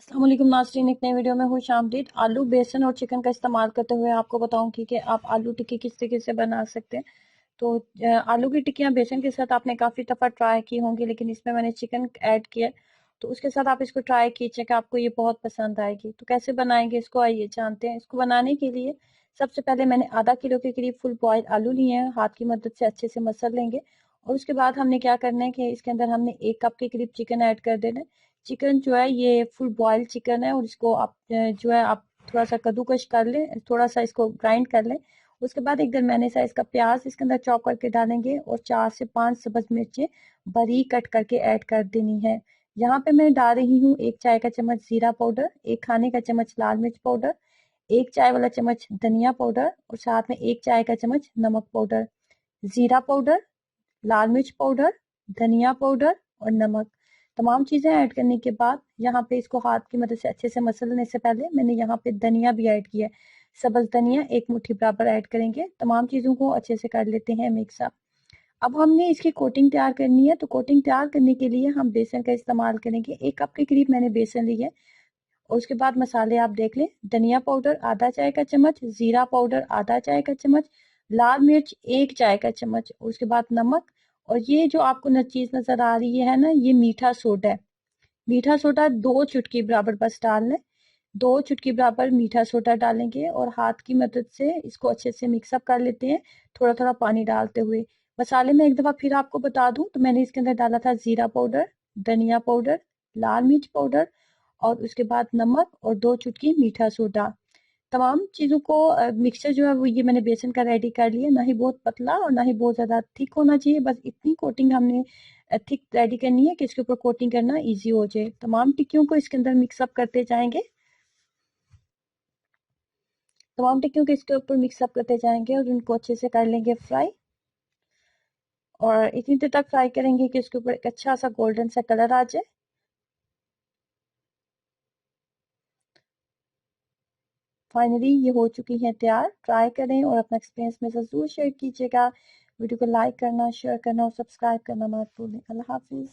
अस्सलाम वालेकुम नाज़रीन, एक नई वीडियो में खुश आमदीद। आलू, बेसन और चिकन का इस्तेमाल करते हुए आपको बताऊंगी कि आप आलू टिक्की किस तरीके से बना सकते हैं। तो आलू की टिक्कियाँ बेसन के साथ आपने काफ़ी दफ़ा ट्राई की होंगी, लेकिन इसमें मैंने चिकन ऐड किया है, तो उसके साथ आप इसको ट्राई कीजिए कि आपको ये बहुत पसंद आएगी। तो कैसे बनाएंगे इसको, आइए जानते हैं। इसको बनाने के लिए सबसे पहले मैंने आधा किलो के करीब फुल बॉयल आलू लिए हैं, हाथ की मदद से अच्छे से मसल लेंगे। और उसके बाद हमने क्या करना है कि इसके अंदर हमने 1 कप के करीब चिकन ऐड कर देना है। चिकन जो है ये फुल बॉयल चिकन है, और इसको आप जो है आप थोड़ा सा कद्दूकश कर लें, थोड़ा सा इसको ग्राइंड कर लें। उसके बाद एक दरमियाने साइज का प्याज इसके अंदर चॉप करके डालेंगे, और 4 से 5 सब्ज मिर्चें बारीक कट करके ऐड कर देनी है। यहाँ पे मैं डाल रही हूँ 1 चाय का चम्मच जीरा पाउडर, 1 खाने का चम्मच लाल मिर्च पाउडर, 1 चाय वाला चम्मच धनिया पाउडर, और साथ में 1 चाय का चम्मच नमक पाउडर। जीरा पाउडर, लाल मिर्च पाउडर, धनिया पाउडर और नमक, तमाम चीज़ें ऐड करने के बाद यहाँ पे इसको हाथ की मदद से अच्छे से मसलने से पहले मैंने यहाँ पे धनिया भी ऐड किया है। सब्ज धनिया 1 मुट्ठी बराबर ऐड करेंगे। तमाम चीज़ों को अच्छे से कर लेते हैं मिक्स अप। अब हमने इसकी कोटिंग तैयार करनी है, तो कोटिंग तैयार करने के लिए हम बेसन का इस्तेमाल करेंगे। 1 कप के करीब मैंने बेसन ली है। और उसके बाद मसाले आप देख लें, धनिया पाउडर आधा चाय का चम्मच, जीरा पाउडर आधा चाय का चम्मच, लाल मिर्च 1 चाय का चम्मच, उसके बाद नमक। और ये जो आपको न चीज नजर आ रही है ना, ये मीठा सोडा है। मीठा सोडा 2 चुटकी बराबर बस डालना है। 2 चुटकी बराबर मीठा सोडा डालेंगे और हाथ की मदद से इसको अच्छे से मिक्सअप कर लेते हैं, थोड़ा थोड़ा पानी डालते हुए। मसाले में एक दफा फिर आपको बता दूं तो मैंने इसके अंदर डाला था जीरा पाउडर, धनिया पाउडर, लाल मिर्च पाउडर, और उसके बाद नमक और 2 चुटकी मीठा सोडा। तमाम चीज़ों को मिक्सचर जो है वो ये मैंने बेसन का रेडी कर लिया। ना ही बहुत पतला और ना ही बहुत ज़्यादा थिक होना चाहिए, बस इतनी कोटिंग हमने थिक रेडी करनी है कि इसके ऊपर कोटिंग करना ईजी हो जाए। तमाम टिक्कियों को इसके अंदर मिक्सअप करते जाएंगे, तमाम टिक्कियों को इसके ऊपर मिक्सअप करते जाएंगे और उनको अच्छे से कर लेंगे फ्राई। और इतनी देर तक फ्राई करेंगे कि इसके ऊपर एक अच्छा सा गोल्डन सा कलर आ जाए। फाइनली ये हो चुकी हैं तैयार। ट्राई करें और अपना एक्सपीरियंस में ज़रूर शेयर कीजिएगा। वीडियो को लाइक करना, शेयर करना और सब्सक्राइब करना मत भूलें। अल्लाह हाफिज़।